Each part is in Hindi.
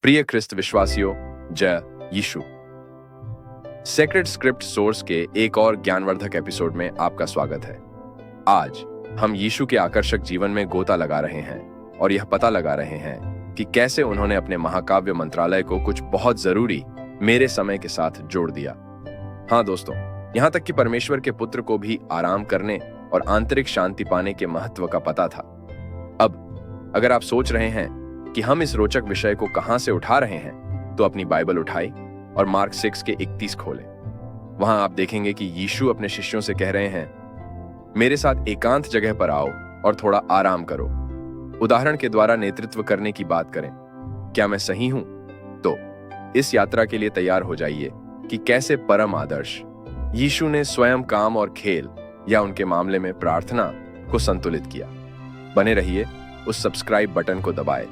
प्रिय ख्रिस्त विश्वासियों, जय यीशु। सेक्रेड स्क्रिप्ट सोर्स के एक और ज्ञानवर्धक एपिसोड में आपका स्वागत है। आज हम यीशु के आकर्षक जीवन में गोता लगा रहे हैं और यह पता लगा रहे हैं कि कैसे उन्होंने अपने महाकाव्य मंत्रालय को कुछ बहुत जरूरी मेरे समय के साथ जोड़ दिया। हाँ दोस्तों, यहाँ तक कि परमेश्वर के पुत्र को भी आराम करने और आंतरिक शांति पाने के महत्व का पता था। अब अगर आप सोच रहे हैं कि हम इस रोचक विषय को कहां से उठा रहे हैं, तो अपनी बाइबल उठाई और मार्क 6 के 31 खोलें। वहां आप देखेंगे कि यीशु अपने शिष्यों से कह रहे हैं, मेरे साथ एकांत जगह पर आओ और थोड़ा आराम करो। उदाहरण के द्वारा नेतृत्व करने की बात करें। क्या मैं सही हूं? तो इस यात्रा के लिए तैयार हो जाइए कि कैसे परम आदर्श यीशु ने स्वयं काम और खेल या उनके मामले में प्रार्थना को संतुलित किया। बने रहिए, उस सब्सक्राइब बटन को दबाएं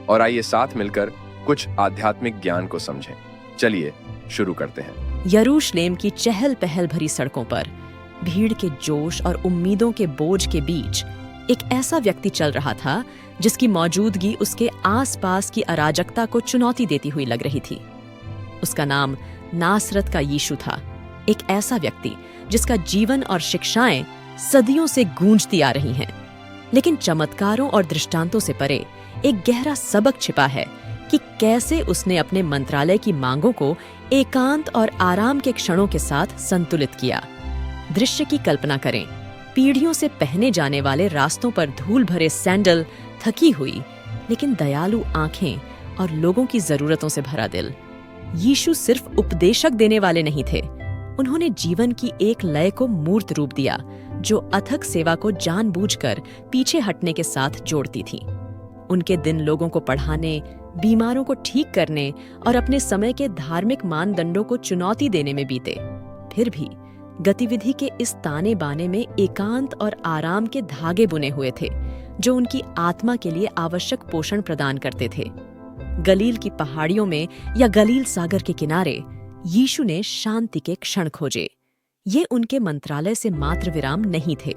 और आइए साथ मिलकर कुछ आध्यात्मिक ज्ञान को समझें। चलिए शुरू करते हैं। यरूशलेम की चहल पहल भरी सड़कों पर भीड़ के जोश और उम्मीदों के बोझ के बीच एक ऐसा व्यक्ति चल रहा था जिसकी मौजूदगी उसके आसपास की अराजकता को चुनौती देती हुई लग रही थी। उसका नाम नासरत का यीशु था, एक ऐसा व्यक्ति जिसका जीवन और शिक्षाएं सदियों से गूंजती आ रही हैं। लेकिन चमत्कारों और दृष्टांतों से परे एक गहरा सबक छिपा है कि कैसे उसने अपने मंत्रालय की मांगों को एकांत और आराम के क्षणों के साथ संतुलित किया। दृश्य की कल्पना करें, पीढ़ियों से पहने जाने वाले रास्तों पर धूल भरे सैंडल, थकी हुई लेकिन दयालु आंखें और लोगों की जरूरतों से भरा दिल। यीशु सिर्फ उपदेशक देने वाले नहीं थे, उन्होंने जीवन की एक लय को मूर्त रूप दिया जो अथक सेवा को जानबूझकर पीछे हटने के साथ जोड़ती थी। उनके दिन लोगों को पढ़ाने, बीमारों को ठीक करने और अपने समय के धार्मिक मानदंडों को चुनौती देने में बीते। फिर भी गतिविधि के इस ताने बाने में एकांत और आराम के धागे बुने हुए थे जो उनकी आत्मा के लिए आवश्यक पोषण प्रदान करते थे। गलील की पहाड़ियों में या गलील सागर के किनारे यीशु ने शांति के क्षण खोजे। ये उनके मंत्रालय से मात्र विराम नहीं थे,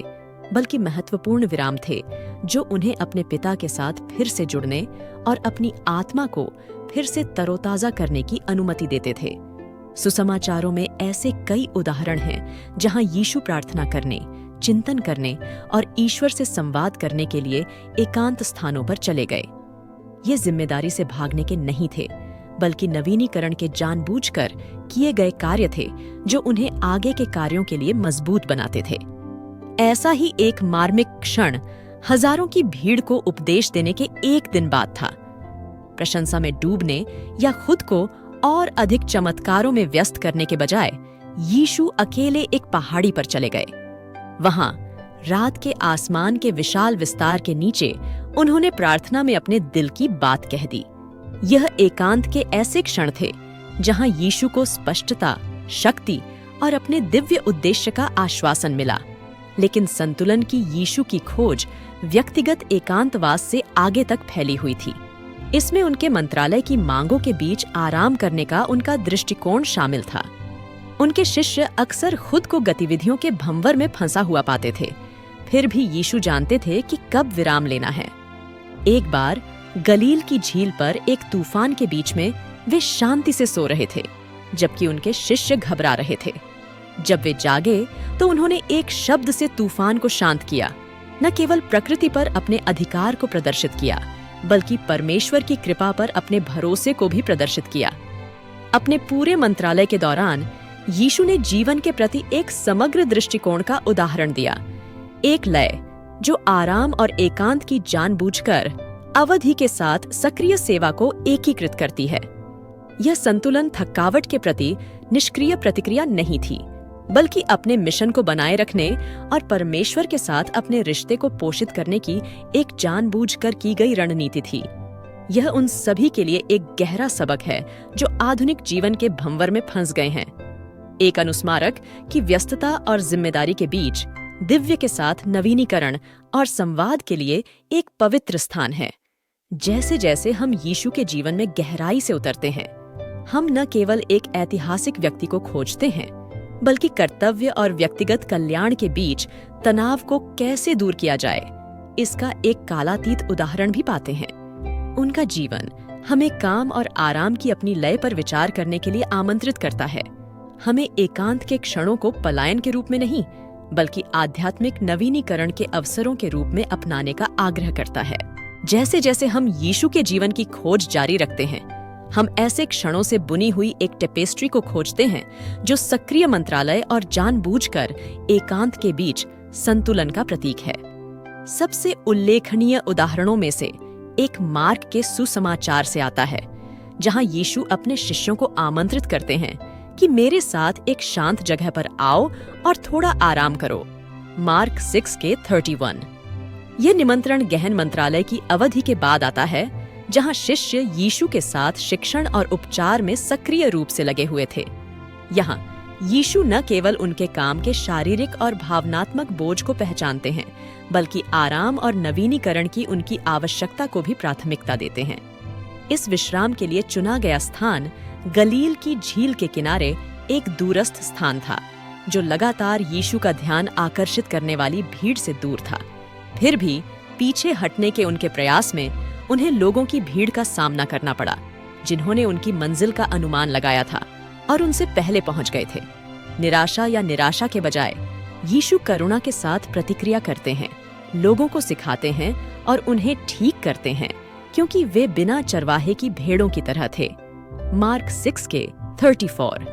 बल्कि महत्वपूर्ण विराम थे जो उन्हें अपने पिता के साथ फिर से जुड़ने और अपनी आत्मा को फिर से तरोताजा करने की अनुमति देते थे। सुसमाचारों में ऐसे कई उदाहरण हैं जहां यीशु प्रार्थना करने, चिंतन करने और ईश्वर से संवाद करने के लिए एकांत स्थानों पर चले गए। ये जिम्मेदारी से भागने के नहीं थे, बल्कि नवीनीकरण के जानबूझकर किए गए कार्य थे जो उन्हें आगे के कार्यों के लिए मजबूत बनाते थे। ऐसा ही एक मार्मिक क्षण हजारों की भीड़ को उपदेश देने के एक दिन बाद था। प्रशंसा में डूबने या खुद को और अधिक चमत्कारों में व्यस्त करने के बजाय यीशु अकेले एक पहाड़ी पर चले गए। वहां रात के आसमान के विशाल विस्तार के नीचे उन्होंने प्रार्थना में अपने दिल की बात कह दी। यह एकांत के ऐसे क्षण थे जहां यीशु को स्पष्टता, शक्ति और अपने दिव्य उद्देश्य का आश्वासन मिला। लेकिन संतुलन की यीशु की खोज व्यक्तिगत एकांतवास से आगे तक फैली हुई थी। इसमें उनके मंत्रालय की मांगों के बीच आराम करने का उनका दृष्टिकोण शामिल था। उनके शिष्य अक्सर खुद को गतिविधियों के भंवर में फंसा हुआ पाते थे, फिर भी यीशु जानते थे कि कब विराम लेना है। एक बार गलील की झील पर एक तूफान के बीच में वे शांति से सो रहे थे, जबकि उनके शिष्य घबरा रहे थे। जब वे जागे तो उन्होंने एक शब्द से तूफान को शांत किया। न केवल प्रकृति पर अपने अधिकार को प्रदर्शित किया, बल्कि परमेश्वर की कृपा पर अपने भरोसे को भी प्रदर्शित किया। अपने पूरे मंत्रालय के दौरान यीशु ने जीवन के प्रति एक समग्र दृष्टिकोण का उदाहरण दिया, एक लय जो आराम और एकांत की जानबूझकर अवधि के साथ सक्रिय सेवा को एकीकृत करती है। यह संतुलन थकावट के प्रति निष्क्रिय प्रतिक्रिया नहीं थी, बल्कि अपने मिशन को बनाए रखने और परमेश्वर के साथ अपने रिश्ते को पोषित करने की एक जानबूझकर की गई रणनीति थी। यह उन सभी के लिए एक गहरा सबक है जो आधुनिक जीवन के भंवर में फंस गए हैं। एक अनुस्मारक कि व्यस्तता और जिम्मेदारी के बीच दिव्य के साथ नवीनीकरण और संवाद के लिए एक पवित्र स्थान है। जैसे जैसे हम यीशु के जीवन में गहराई से उतरते हैं, हम न केवल एक ऐतिहासिक व्यक्ति को खोजते हैं, बल्कि कर्तव्य और व्यक्तिगत कल्याण के बीच तनाव को कैसे दूर किया जाए, इसका एक कालातीत उदाहरण भी पाते हैं। उनका जीवन हमें काम और आराम की अपनी लय पर विचार करने के लिए आमंत्रित करता है। हमें एकांत के क्षणों को पलायन के रूप में नहीं, बल्कि आध्यात्मिक नवीनीकरण के अवसरों के रूप में अपनाने का आग्रह करता है। जैसे जैसे हम यीशु के जीवन की खोज जारी रखते हैं, हम ऐसे क्षणों से बुनी हुई एक टेपेस्ट्री को खोजते हैं जो सक्रिय मंत्रालय और जानबूझकर एकांत के बीच संतुलन का प्रतीक है। सबसे उल्लेखनीय उदाहरणों में से एक मार्क के सुसमाचार से आता है, जहां यीशु अपने शिष्यों को आमंत्रित करते हैं कि मेरे साथ एक शांत जगह पर आओ और थोड़ा आराम करो। मार्क 6 के 31। यह निमंत्रण गहन मंत्रालय की अवधि के बाद आता है, जहां शिष्य यीशु के साथ शिक्षण और उपचार में सक्रिय रूप से लगे हुए थे। यहाँ यीशु न केवल उनके काम के शारीरिक और भावनात्मक बोझ को पहचानते हैं, बल्कि आराम और नवीनीकरण की उनकी आवश्यकता को भी प्राथमिकता देते हैं। इस विश्राम के लिए चुना गया स्थान गलील की झील के किनारे एक दूरस्थ स्थान था, जो लगातार यीशु का ध्यान आकर्षित करने वाली भीड़ से दूर था। फिर भी पीछे हटने के उनके प्रयास में उन्हें लोगों की भीड़ का सामना करना पड़ा, जिन्होंने उनकी मंजिल का अनुमान लगाया था और उनसे पहले पहुंच गए थे। निराशा या निराशा के बजाय यीशु करुणा के साथ प्रतिक्रिया करते हैं, लोगों को सिखाते हैं और उन्हें ठीक करते हैं, क्योंकि वे बिना चरवाहे की भेड़ों की तरह थे। मार्क 6 के 34।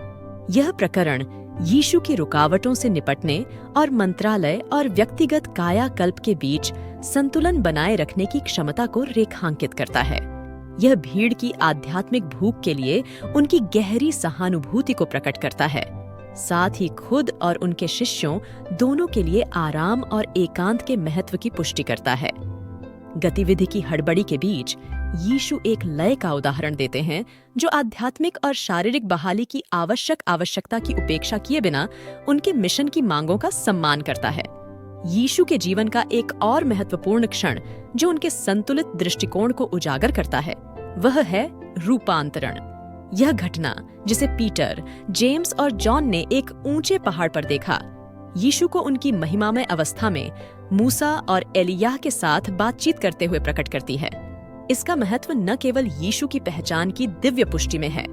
यह प्रकरण यीशु की रुकावटों से निपटने और मंत्रालय और व्यक्तिगत कायाकल्प के बीच संतुलन बनाए रखने की क्षमता को रेखांकित करता है। यह भीड़ की आध्यात्मिक भूख के लिए उनकी गहरी सहानुभूति को प्रकट करता है, साथ ही खुद और उनके शिष्यों दोनों के लिए आराम और एकांत के महत्व की पुष्टि करता है। गतिविधि की हड़बड़ी के बीच यीशु एक लय का उदाहरण देते हैं, जो आध्यात्मिक और शारीरिक बहाली की आवश्यकता की उपेक्षा किए बिना उनके मिशन की मांगों का सम्मान करता है। यीशु के जीवन का एक और महत्वपूर्ण क्षण जो उनके संतुलित दृष्टिकोण को उजागर करता है, वह है रूपांतरण। यह घटना, जिसे पीटर, जेम्स और जॉन ने एक ऊंचे पहाड़ पर देखा, यीशु को उनकी महिमामय अवस्था में मूसा और एलियाह के साथ बातचीत करते हुए प्रकट करती है। इसका महत्व न केवल यीशु की पहचान की दिव्य पुष्टि में है,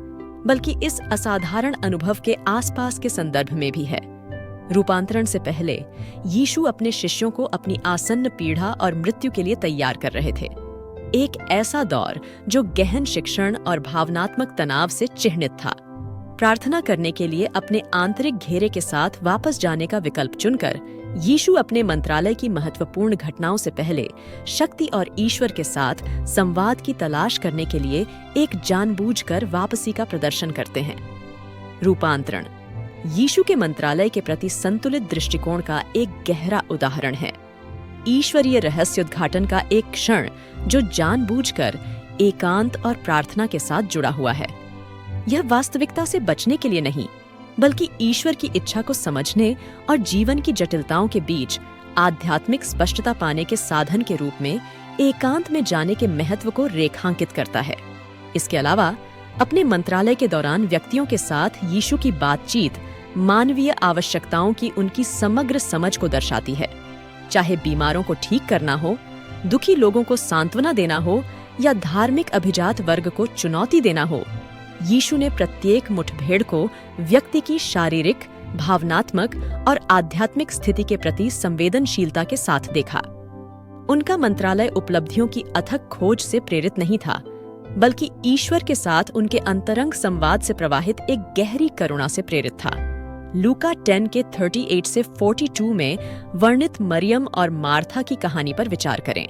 बल्कि इस असाधारण अनुभव के आसपास के संदर्भ में भी है। रूपांतरण से पहले यीशु अपने शिष्यों को अपनी आसन्न पीड़ा और मृत्यु के लिए तैयार कर रहे थे। एक ऐसा दौर जो गहन शिक्षण और भावनात्मक तनाव से चिह्नित था। प्रार्थना करने के लिए अपने आंतरिक घेरे के साथ वापस जाने का विकल्प चुनकर यीशु अपने मंत्रालय की महत्वपूर्ण घटनाओं से पहले शक्ति और ईश्वर के साथ संवाद की तलाश करने के लिए एक जानबूझकर वापसी का प्रदर्शन करते हैं। रूपांतरण यीशु के मंत्रालय के प्रति संतुलित दृष्टिकोण का एक गहरा उदाहरण है। ईश्वरीय रहस्योद्घाटन का एक क्षण जो जानबूझकर एकांत और प्रार्थना के साथ जुड़ा हुआ है। यह वास्तविकता से बचने के लिए नहीं, बल्कि ईश्वर की इच्छा को समझने और जीवन की जटिलताओं के बीच आध्यात्मिक स्पष्टता पाने के साधन के रूप में एकांत में जाने के महत्व को रेखांकित करता है। इसके अलावा अपने मंत्रालय के दौरान व्यक्तियों के साथ यीशु की बातचीत मानवीय आवश्यकताओं की उनकी समग्र समझ को दर्शाती है। चाहे बीमारों को ठीक करना हो, दुखी लोगों को सांत्वना देना हो या धार्मिक अभिजात वर्ग को चुनौती देना हो, यीशु ने प्रत्येक मुठभेड़ को व्यक्ति की शारीरिक, भावनात्मक और आध्यात्मिक स्थिति के प्रति संवेदनशीलता के साथ देखा। उनका मंत्रालय उपलब्धियों की अथक खोज से प्रेरित नहीं था, बल्कि ईश्वर के साथ उनके अंतरंग संवाद से प्रवाहित एक गहरी करुणा से प्रेरित था। लूका 10 के 38 से 42 में वर्णित मरियम और मार्था की कहानी पर विचार करें,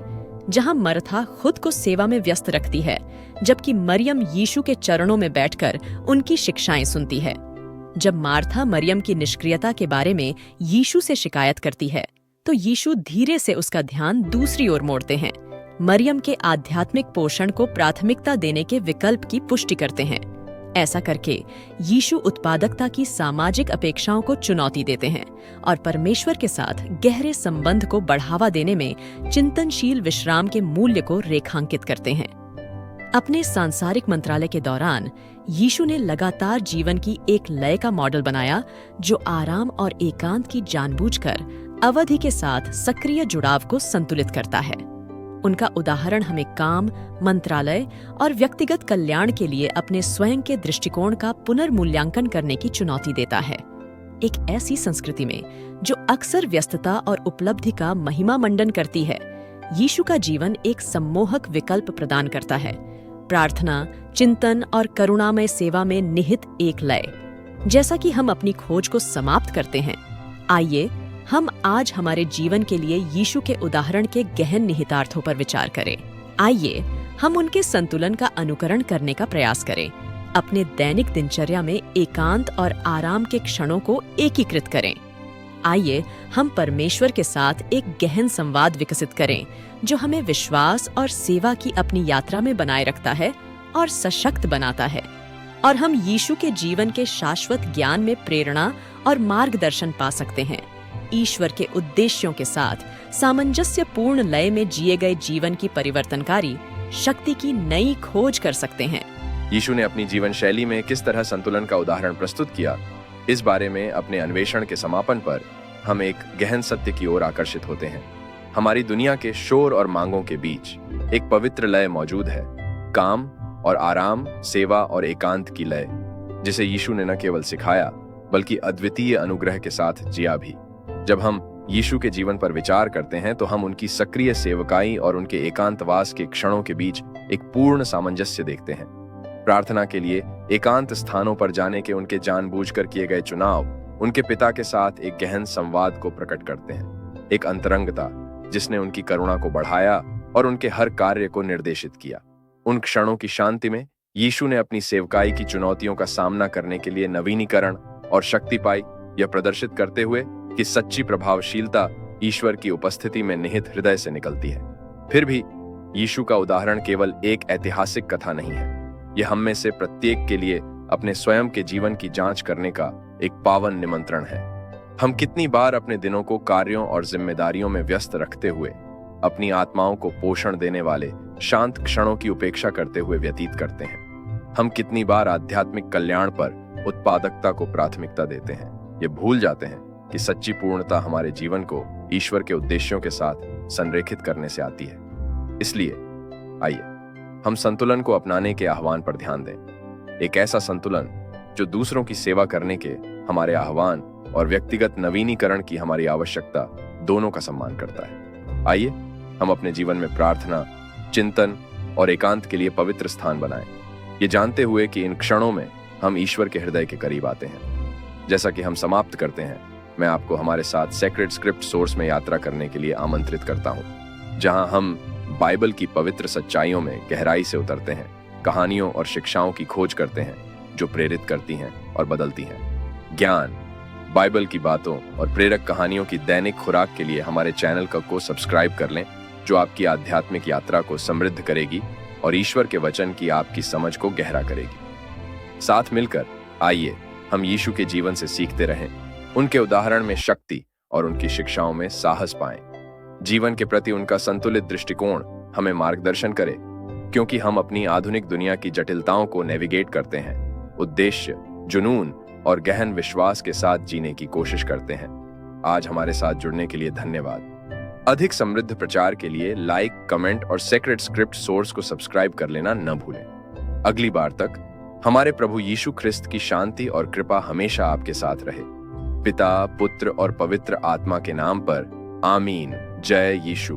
जहां मार्था खुद को सेवा में व्यस्त रखती है, जबकि मरियम यीशु के चरणों में बैठकर उनकी शिक्षाएं सुनती है। जब मार्था मरियम की निष्क्रियता के बारे में यीशु से शिकायत करती है, तो यीशु धीरे से उसका ध्यान दूसरी ओर मोड़ते हैं, मरियम के आध्यात्मिक पोषण को प्राथमिकता देने के विकल्प की पुष्टि करते हैं। ऐसा करके यीशु उत्पादकता की सामाजिक अपेक्षाओं को चुनौती देते हैं और परमेश्वर के साथ गहरे संबंध को बढ़ावा देने में चिंतनशील विश्राम के मूल्य को रेखांकित करते हैं। अपने सांसारिक मंत्रालय के दौरान यीशु ने लगातार जीवन की एक लय का मॉडल बनाया, जो आराम और एकांत की जानबूझकर अवधि के साथ सक्रिय जुड़ाव को संतुलित करता है। उनका उदाहरण हमें काम, मंत्रालय और व्यक्तिगत कल्याण के लिए अपने स्वयं के दृष्टिकोण का पुनर्मूल्यांकन करने की चुनौती देता है। एक ऐसी संस्कृति में जो अक्सर व्यस्तता और उपलब्धि का महिमा मंडन करती है, यीशु का जीवन एक सम्मोहक विकल्प प्रदान करता है। प्रार्थना, चिंतन और करुणामय सेवा में निहित एक लय। जैसा कि हम अपनी खोज को समाप्त करते हैं, आइए हम आज हमारे जीवन के लिए यीशु के उदाहरण के गहन निहितार्थों पर विचार करें। आइए हम उनके संतुलन का अनुकरण करने का प्रयास करें। अपने दैनिक दिनचर्या में एकांत और आराम के क्षणों को एकीकृत करें। आइए हम परमेश्वर के साथ एक गहन संवाद विकसित करें जो हमें विश्वास और सेवा की अपनी यात्रा में बनाए रखता है और सशक्त बनाता है, और हम यीशु के जीवन के शाश्वत ज्ञान में प्रेरणा और मार्गदर्शन पा सकते हैं। ईश्वर के उद्देश्यों के साथ सामंजस्यपूर्ण लय में जिए गए जीवन की परिवर्तनकारी शक्ति की नई खोज कर सकते हैं। यीशु ने अपनी जीवन शैली में किस तरह संतुलन का उदाहरण प्रस्तुत किया, इस बारे में अपने अन्वेषण के समापन पर हम एक गहन सत्य की ओर आकर्षित होते हैं। हमारी दुनिया के शोर और मांगों के बीच एक पवित्र लय मौजूद है, काम और आराम, सेवा और एकांत की लय, जिसे यीशु ने न केवल सिखाया बल्कि अद्वितीय अनुग्रह के साथ जिया भी। जब हम यीशु के जीवन पर विचार करते हैं तो हम उनकी सक्रिय सेवकाई और उनके एकांतवास के क्षणों के बीच एक पूर्ण सामंजस्य देखते हैं। प्रार्थना के लिए एकांत स्थानों पर जाने के उनके जानबूझकर किए गए चुनाव उनके पिता के साथ एक गहन संवाद को प्रकट करते हैं, एक अंतरंगता जिसने उनकी करुणा को बढ़ाया और उनके हर कार्य को निर्देशित किया। उन क्षणों की शांति में यीशु ने अपनी सेवकाई की चुनौतियों का सामना करने के लिए नवीनीकरण और शक्ति पाई, यह प्रदर्शित करते हुए कि सच्ची प्रभावशीलता ईश्वर की उपस्थिति में निहित हृदय से निकलती है। फिर भी यीशु का उदाहरण केवल एक ऐतिहासिक कथा नहीं है, यह हम में से प्रत्येक के लिए अपने स्वयं के जीवन की जांच करने का एक पावन निमंत्रण है। हम कितनी बार अपने दिनों को कार्यों और जिम्मेदारियों में व्यस्त रखते हुए अपनी आत्माओं को पोषण देने वाले शांत क्षणों की उपेक्षा करते हुए व्यतीत करते हैं। हम कितनी बार आध्यात्मिक कल्याण पर उत्पादकता को प्राथमिकता देते हैं, ये भूल जाते हैं कि सच्ची पूर्णता हमारे जीवन को ईश्वर के उद्देश्यों के साथ संरेखित करने से आती है। इसलिए आइए हम संतुलन को अपनाने के आह्वान पर ध्यान दें, एक ऐसा संतुलन जो दूसरों की सेवा करने के हमारे आह्वान और व्यक्तिगत नवीनीकरण की हमारी आवश्यकता दोनों का सम्मान करता है। आइए हम अपने जीवन में प्रार्थना, चिंतन और एकांत के लिए पवित्र स्थान बनाएं, ये जानते हुए कि इन क्षणों में हम ईश्वर के हृदय के करीब आते हैं। जैसा कि हम समाप्त करते हैं, मैं आपको हमारे साथ सेक्रेड स्क्रिप्ट सोर्स में यात्रा करने के लिए आमंत्रित करता हूं, जहां हम बाइबल की पवित्र सच्चाइयों में गहराई से उतरते हैं, कहानियों और शिक्षाओं की खोज करते हैं जो प्रेरित करती हैं और बदलती हैं। ज्ञान, बाइबल की बातों और प्रेरक कहानियों की दैनिक खुराक के लिए हमारे चैनल को सब्सक्राइब कर लें, जो आपकी आध्यात्मिक यात्रा को समृद्ध करेगी और ईश्वर के वचन की आपकी समझ को गहरा करेगी। साथ मिलकर आइए हम यीशु के जीवन से सीखते रहें, उनके उदाहरण में शक्ति और उनकी शिक्षाओं में साहस पाएं। जीवन के प्रति उनका संतुलित दृष्टिकोण हमें मार्गदर्शन करे, क्योंकि हम अपनी आधुनिक दुनिया की जटिलताओं को नेविगेट करते हैं, उद्देश्य, जुनून और गहन विश्वास के साथ जीने की कोशिश करते हैं। आज हमारे साथ जुड़ने के लिए धन्यवाद। अधिक समृद्ध प्रचार के लिए लाइक, कमेंट और सेक्रेड स्क्रिप्ट सोर्स को सब्सक्राइब कर लेना न भूलें। अगली बार तक हमारे प्रभु यीशु ख्रिस्त की शांति और कृपा हमेशा आपके साथ रहे। पिता, पुत्र और पवित्र आत्मा के नाम पर आमीन। जय यीशु।